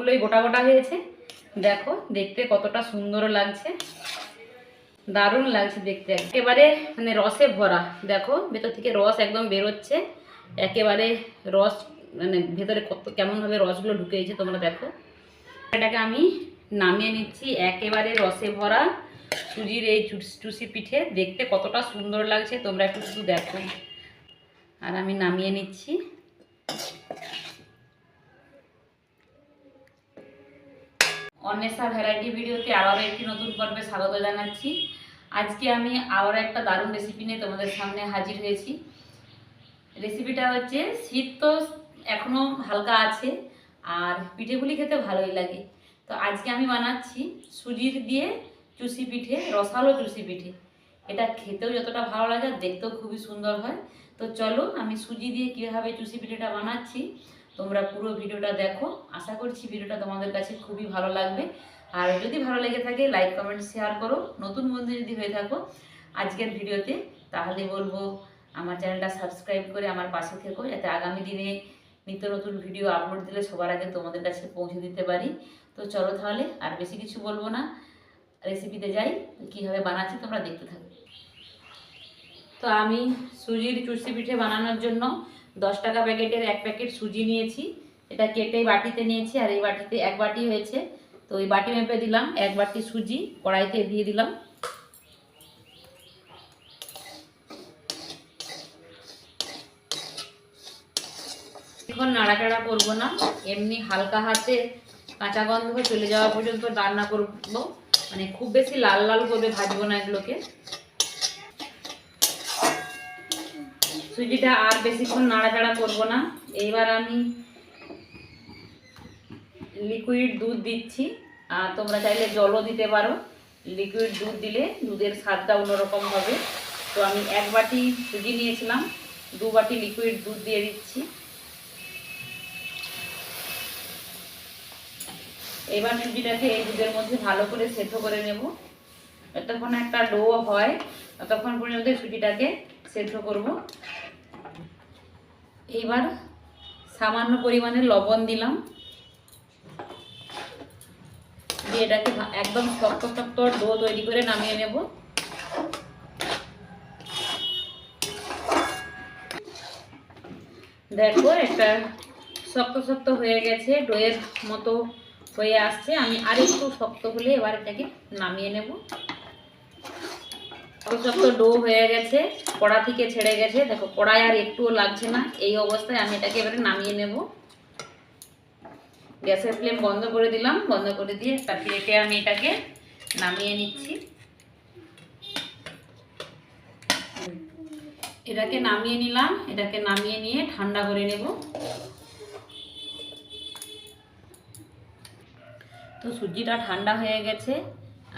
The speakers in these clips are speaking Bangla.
সবগুলোই গোটা গোটা হয়েছে। দেখো দেখতে কতটা সুন্দর লাগছে, দারুণ লাগছে দেখতে, একেবারে মানে রসে ভরা। দেখো ভেতর থেকে রস একদম বেরোচ্ছে, একেবারে রস মানে ভেতরে কত কেমনভাবে রসগুলো ঢুকেছে তোমরা দেখো। এটাকে আমি নামিয়ে নিচ্ছি, একেবারে রসে ভরা সুজির এই চুষি পিঠে দেখতে কতটা সুন্দর লাগছে তোমরা একটু শুধু দেখো। আর আমি নামিয়ে নিচ্ছি। অন্বেষা ভ্যারাইটি ভিডিওতে আবারও একটি নতুন পর্বে স্বাগত জানাচ্ছি। আজকে আমি আবারও একটা দারুণ রেসিপি নিয়ে তোমাদের সামনে হাজির হয়েছি। রেসিপিটা হচ্ছে, শীত তো এখনও হালকা আছে আর পিঠেগুলি খেতে ভালোই লাগে। তো আজকে আমি বানাচ্ছি সুজির দিয়ে চুষি পিঠে, রসালো চুষি পিঠে। এটা খেতেও যতটা ভালো লাগে আর দেখতেও খুবই সুন্দর হয়। তো চলো আমি সুজি দিয়ে কীভাবে চুষি পিঠেটা বানাচ্ছি তোমরা পুরো ভিডিওটা দেখো। আশা করছি ভিডিওটা তোমাদের কাছে খুবই ভালো লাগবে। আর যদি ভালো লেগে থাকে লাইক কমেন্ট শেয়ার করো। নতুন বন্ধু যদি হয়ে থাকো আজকের ভিডিওতে, তাহলে বলবো আমার চ্যানেলটা সাবস্ক্রাইব করে আমার পাশে থেকো, যাতে আগামী দিনে নিত্য নতুন ভিডিও আপলোড দিলে সবার আগে তোমাদের কাছে পৌঁছে দিতে পারি। তো চলো তাহলে আর বেশি কিছু বলবো না, রেসিপিতে যাই। কীভাবে বানাচ্ছি তোমরা দেখতে থাকো। তো আমি সুজির চুষি পিঠে বানানোর জন্য 10 টাকা প্যাকেটের 1 প্যাকেট সুজি নিয়েছি। এটা কেটে বাটিতে নিয়েছি, আর এই বাটিতে 1 বাটি হয়েছে। তো ওই বাটি মেপে দিলাম 1 বাটি সুজি, কড়াইতে দিয়ে দিলাম। এখন নাড়াচাড়া করবো না, এমনি হালকা হাতে কাঁচা গন্ধ চলে যাওয়া পর্যন্ত রান্না করবো, মানে খুব বেশি লাল লাল করে ভাজবো না এগুলোকে। সুজিটা আর বেশিক্ষণ নাড়াচাড়া করব না। এইবার আমি লিকুইড দুধ দিচ্ছি, আর তোমরা চাইলে জলও দিতে পারো। লিকুইড দুধ দিলে দুধের স্বাদটা অন্যরকম হবে। তো আমি 1 বাটি সুজি নিয়েছিলাম, 2 বাটি লিকুইড দুধ দিয়ে দিচ্ছি। এবার সুজিটাকে এই দুধের মধ্যে ভালো করে সেদ্ধ করে নেব। যতক্ষণ একটা ডো হয় ততক্ষণ পর্যন্ত সুজিটাকে সেদ্ধ করব। এইবার সামান্য পরিমাণে লবণ দিলাম, দিয়ে এটাকে একদম শক্ত শক্ত ডো তৈরি করে নামিয়ে নেব। দেখো একটা শক্ত শক্ত হয়ে গেছে, ডোয়ের মতো হয়ে আসছে। আমি আর একটু শক্ত হলে এবার এটাকে নামিয়ে নেব। শক্ত ডো হয়ে গেছে, কড়া থেকে ছেড়ে গেছে, দেখো কড়াই আর একটুও লাগছে না। এই অবস্থায় আমি এটাকে এবারে নামিয়ে নেব। গ্যাসের ফ্লেম বন্ধ করে দিলাম, বন্ধ করে দিয়ে একটা প্লেটে আমি এটাকে নামিয়ে নিচ্ছি। এটাকে নামিয়ে নিলাম, এটাকে নামিয়ে নিয়ে ঠান্ডা করে নেব। তো সুজিটা ঠান্ডা হয়ে গেছে,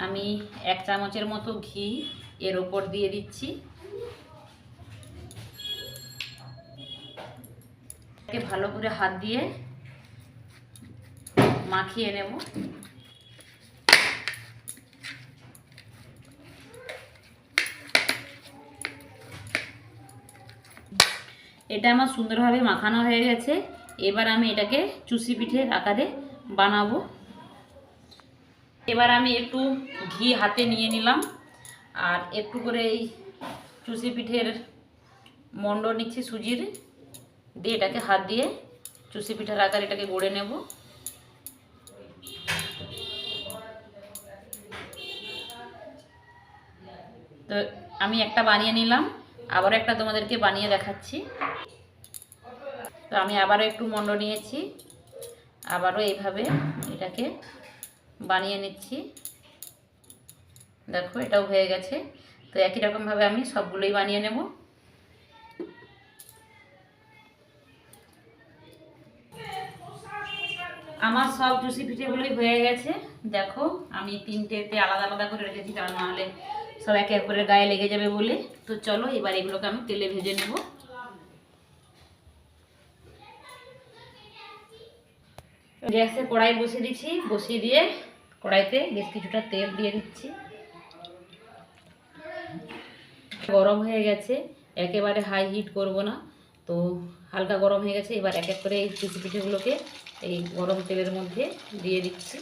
আমি 1 চামচের মতো ঘি এর ওপর দিয়ে দিচ্ছি। এটাকে ভালো করে হাত দিয়ে মাখিয়ে নেব। এটা আমার সুন্দরভাবে মাখানো হয়ে গেছে। এবার আমি এটাকে চুষি পিঠের আকারে বানাবো। এবার আমি একটু ঘি হাতে নিয়ে নিলাম, আর একটু করে এই চুষি পিঠের মণ্ড নিচ্ছি সুজির, দিয়ে এটাকে হাত দিয়ে চুষি পিঠার আকারে এটাকে গড়ে নেব। তো আমি একটা বানিয়ে নিলাম, আবার একটা তোমাদেরকে বানিয়ে দেখাচ্ছি। তো আমি আবারও একটু মণ্ড নিয়েছি, আবারও এইভাবে এটাকে বানিয়ে নিচ্ছি। দেখো এটাও হয়ে গেছে। তো একই রকমভাবে আমি সবগুলোই বানিয়ে নেব। আমার সব চুষি পিঠেগুলোই হয়ে গেছে। দেখো আমি 3টেতে আলাদা আলাদা করে রেখেছি, কারণ নাহলে সব একে অপরের গায়ে লেগে যাবে বলে। তো চলো এবার এগুলোকে আমি তেলে ভেজে নেব। গ্যাসে কড়াই বসিয়ে দিচ্ছি, বসিয়ে দিয়ে কড়াইতে বেশ কিছুটা তেল দিয়ে দিচ্ছি। গরম হয়ে গেছে, একেবারে হাই হিট করব না, তো হালকা গরম হয়ে গেছে। এবার এক এক করে এই চুষি পিঠেগুলোকে এই গরম তেলের মধ্যে দিয়ে দিচ্ছি।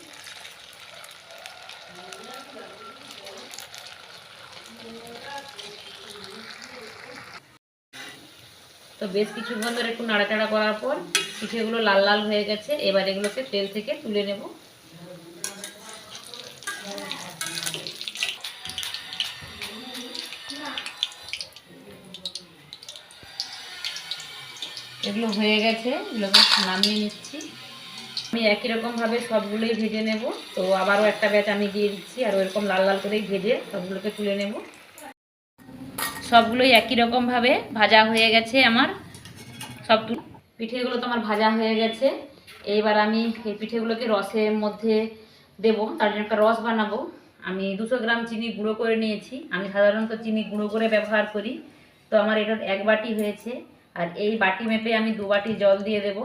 তো বেশ কিছুক্ষণ ধরে একটু নাড়াচাড়া করার পর পিঠেগুলো লাল লাল হয়ে গেছে। এবার এগুলোকে তেল থেকে তুলে নেব। এগুলো হয়ে গেছে, এগুলোকে নামিয়ে নিচ্ছি। আমি একই রকমভাবে সবগুলোই ভেজে নেব। তো আবারও একটা ব্যাচ আমি দিয়ে দিচ্ছি, আর ওইরকম লাল লাল করেই ভেজে সবগুলোকে তুলে নেব। সবগুলোই একই রকমভাবে ভাজা হয়ে গেছে আমার। সব পিঠেগুলো তো আমার ভাজা হয়ে গেছে। এইবার আমি এই পিঠেগুলোকে রসের মধ্যে দেব। তার জন্য একটা রস বানাবো। আমি 200 গ্রাম চিনি গুঁড়ো করে নিয়েছি। আমি সাধারণত চিনি গুঁড়ো করে ব্যবহার করি। তো আমার এটা 1 বাটি হয়েছে, আর এই বাটি মেপে আমি 2 বাটি জল দিয়ে দেব।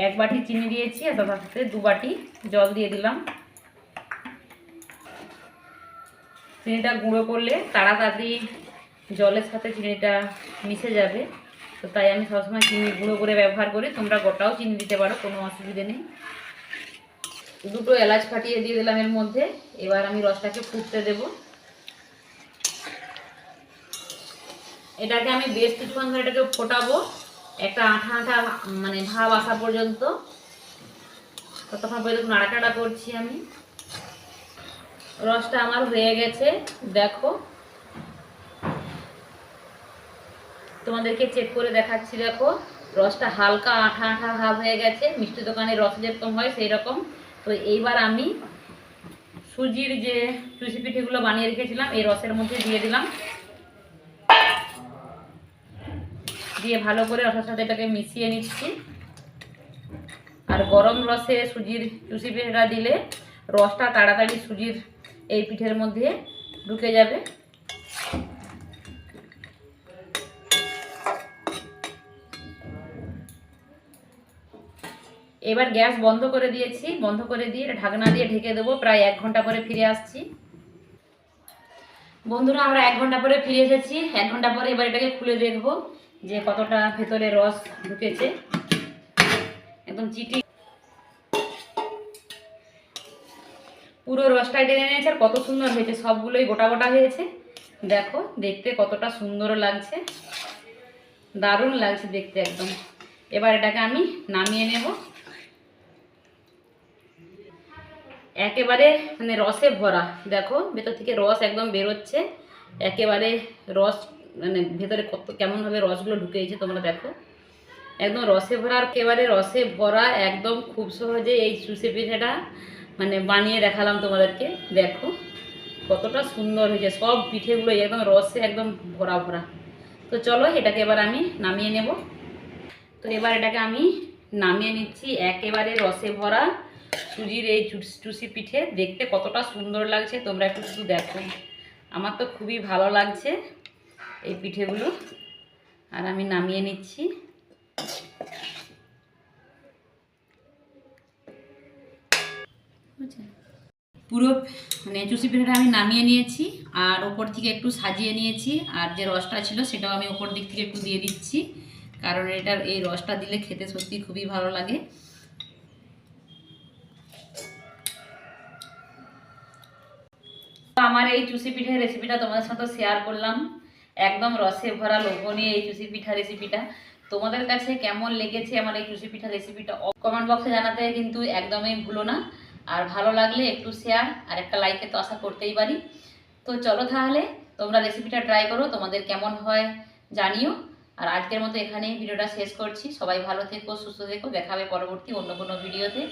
এক বাটি চিনি দিয়েছি, আর তার সাথে 2 বাটি জল দিয়ে দিলাম। চিনিটা গুঁড়ো করলে তাড়াতাড়ি জলের সাথে চিনিটা মিশে যাবে। তো তাই আমি সবসময় চিনি গুঁড়ো করে ব্যবহার করি। তোমরা গোটাও চিনি দিতে পারো, কোনো অসুবিধে নেই। 2টো এলাচ ফাটিয়ে দিয়ে দিলাম এর মধ্যে। এবার আমি রসটাকে ফুটতে দেব। এটাকে আমি বেশ কিছুক্ষণ ধরে এটাকে ফোটাবো, একটা আঠা আঠা মানে ভাব আসা পর্যন্ত। ততক্ষণ পর্যন্ত নাড়াচাড়া করছি আমি। রসটা আমার হয়ে গেছে, দেখো তোমাদেরকে চেক করে দেখাচ্ছি। দেখো রসটা হালকা আঠা আঠা ভাব হয়ে গেছে, মিষ্টি দোকানের রস যেরকম হয় সেই রকম। তো এইবার আমি সুজির যে চুষি পিঠেগুলো বানিয়ে রেখেছিলাম এই রসের মধ্যে দিয়ে দিলাম। দিয়ে ভালো করে রসের সাথে এটাকে মিশিয়ে নিচ্ছি। আর গরম রসে সুজির চুষি পিঠেটা দিলে রসটা তাড়াতাড়ি সুজির এই পিঠের মধ্যে ঢুকে যাবে। এবার গ্যাস বন্ধ করে দিয়েছি। বন্ধ করে দিয়ে ঢাকনা দিয়ে ঢেকে দেবো। প্রায় 1 ঘন্টা পরে ফিরে আসছি। বন্ধুরা, আমরা 1 ঘন্টা পরে ফিরে এসেছি। 1 ঘন্টা পরে এবার এটাকে খুলে দেখবো যে কতটা ভেতরে রস ঢুকেছে। একদম চিটি পুরো রসটা টেনে নিয়েছে, আর কত সুন্দর হয়েছে, সবগুলোই গোটা গোটা হয়েছে। দেখো দেখতে কতটা সুন্দর লাগছে, দারুণ লাগছে দেখতে একদম। এবার এটাকে আমি নামিয়ে নেব। একেবারে মানে রসে ভরা, দেখো ভেতর থেকে রস একদম বেরোচ্ছে। একেবারে রস মানে ভেতরে কত কেমনভাবে রসগুলো ঢুকেছে তোমরা দেখো, একদম রসে ভরা। একেবারে রসে ভরা একদম। খুব সহজে এই চুষি পিঠেটা মানে বানিয়ে দেখালাম তোমাদেরকে। দেখো কতটা সুন্দর হয়েছে, সব পিঠেগুলো একদম রসে একদম ভরা ভরা। তো চলো এটাকে এবার আমি নামিয়ে নেব। তো এবার এটাকে আমি নামিয়ে নিচ্ছি। একেবারে রসে ভরা সুজির এই চুষি পিঠে দেখতে কতটা সুন্দর লাগছে তোমরা একটু শুধু দেখো। আমার তো খুবই ভালো লাগছে এই পিঠেগুলো। আর আমি নামিয়ে নিচ্ছি। পুরো মানে চুষি পিঠাটা আমি নামিয়ে নিয়েছি, আর ওপর থেকে একটু সাজিয়ে নিয়েছি। আর যে রসটা ছিল সেটাও আমি ওপর দিক থেকে একটু দিয়ে দিচ্ছি, কারণ এটার এই রসটা দিলে খেতে সত্যি খুবই ভালো লাগে। আমার এই চুষি পিঠার রেসিপিটা তোমাদের সাথে শেয়ার করলাম। একদম রসে ভরা লোভনীয় এই চুষি পিঠা রেসিপিটা। তোমাদের কাছে কেমন লেগেছে আমার এই চুষি পিঠা রেসিপিটা কমেন্ট বক্সে জানাতে কিন্তু একদমই ভুলো না। আর ভালো লাগলে একটু শেয়ার আর একটা লাইকে তো আশা করতেই পারি। তো চলো তাহলে তোমরা রেসিপিটা ট্রাই করো, তোমাদের কেমন হয় জানিও। আর আজকের মতো এখানেই ভিডিওটা শেষ করছি। সবাই ভালো থেকো, সুস্থ থেকো। দেখা হবে পরবর্তী অন্য কোনো ভিডিওতে।